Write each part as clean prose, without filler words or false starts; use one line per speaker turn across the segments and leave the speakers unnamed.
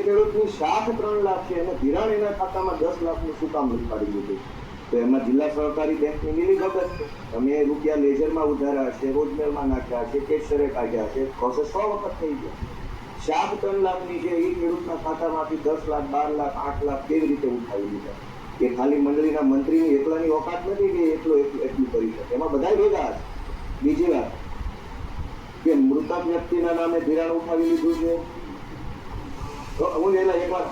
ખેડૂતની શાખ 3 લાખ છે અને ધિરાણ એના ખાતામાં 10 લાખનું શું કામ લખાડી દીધું? તો એમાં જિલ્લા સહકારી બેંકની મિલીભગત છે. તમે રૂપિયા લેઝરમાં ઉધાર્યા છે, રોજમેરમાં નાખ્યા છે, કેશરે કાઢ્યા છે, પ્રોસેસ 100 વખત થઈ ગયો. શાખ 3 લાખની છે એ ખેડૂતના ખાતામાંથી 10 લાખ, 12 લાખ, 8 લાખ કેવી રીતે ઉઠાવી લીધા? એ ખાલી મંડળીના મંત્રીની એકલાની ઓકાત નથી કે એટલું કરી શકે, એમાં બધા ભેગા છે. બીજી વાત કે મૃતક વ્યક્તિના નામે ધિરાણ ઉઠાવી લીધું છે. તો હું એના એકવાર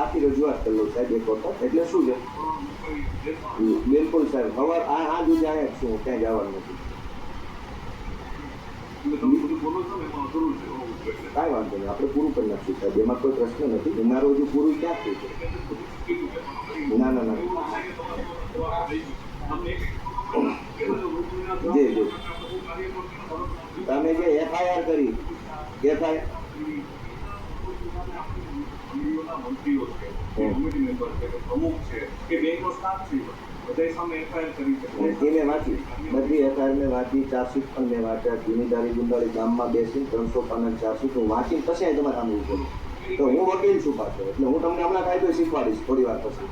આખી રજૂઆત કરેલો સાહેબ એક વખત. એટલે શું છે? બિલકુલ સાહેબ, ખબર આ જ અહીંયા છું, ક્યાંય જવાનું નથી. કાંઈ વાંધો નહીં, આપણે પૂરું કરી નાખશું સાહેબ, એમાં કોઈ પ્રશ્ન નથી. ઉનાળો હજુ પૂરું ક્યાં થયું છે? ના ના ના જી જી, તમે જે એફઆઈઆર કરી, એફઆઈઆર
મંત્રીઓ છે, કમિટી મેમ્બર છે, પ્રમુખ છે, કે બેંકનો સ્ટાફ છે, બધા સામે એફઆઈઆર કરી છે.
મેં વાંચી, બધી એફઆઈઆર મેં વાંચી, ચાર્જશીટ પણ મેં વાંચ્યા. જૂનીદારી ગુંદારી ગામમાં બેસીને 300 પાનાની ચાર્જશીટ હું વાંચીને પછી તમારે સામે ઉભો. તો હું વકીલ છું પાછો, એટલે હું તમને હમણાં કાયદો શીખવાડીશ થોડી વાર પછી.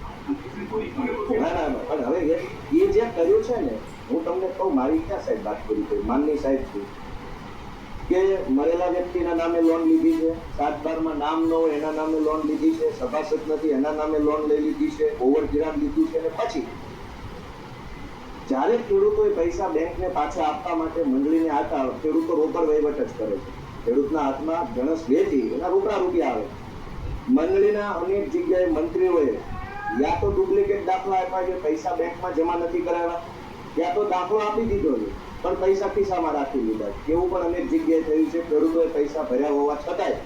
ના ના પણ હવે એ જે કર્યું છે ને, હું તમને કહું, મારી ક્યાં સાહેબ વાત કરી છે, માનની સાહેબ છું કે મરેલા વ્યક્તિના નામે લોન લીધી છે, 7/12 નામ ન હોય એના નામે લોન લીધી છે, સભાસદ નથી એના નામે લોન લઈ લીધી છે, ઓવર ધિરાણ લીધું છે. અને પછી જ્યારે ખેડૂતોએ પૈસા બેંકને પાછા આપવા માટે મંડળીને આવતા, ખેડૂતો રોકડ વહીવટ જ કરે છે. ખેડૂતના હાથમાં જણસ વેચી એના રોકડા રૂપિયા આવે. મંડળીના અનેક જગ્યાએ મંત્રીઓએ યા તો ડુપ્લિકેટ દાખલા આપ્યા છે, પૈસા બેંકમાં જમા નથી કરાવ્યા, યા તો દાખલો આપી દીધો છે પણ પૈસા ખિસ્સામાં રાખી લીધા. એવું પણ અનેક જગ્યાએ થયું છે. ખેડૂતોએ પૈસા ભર્યા હોવા છતાંય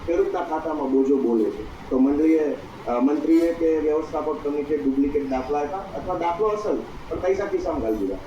ખેડૂતના ખાતામાં બોજો બોલે છે. તો મંત્રીએ કે વ્યવસ્થાપક કમિટીએ ડુપ્લિકેટ દાખલા આપ્યા અથવા દાખલો અસલ પણ પૈસા ખિસ્સામાં ઘાલી દીધા.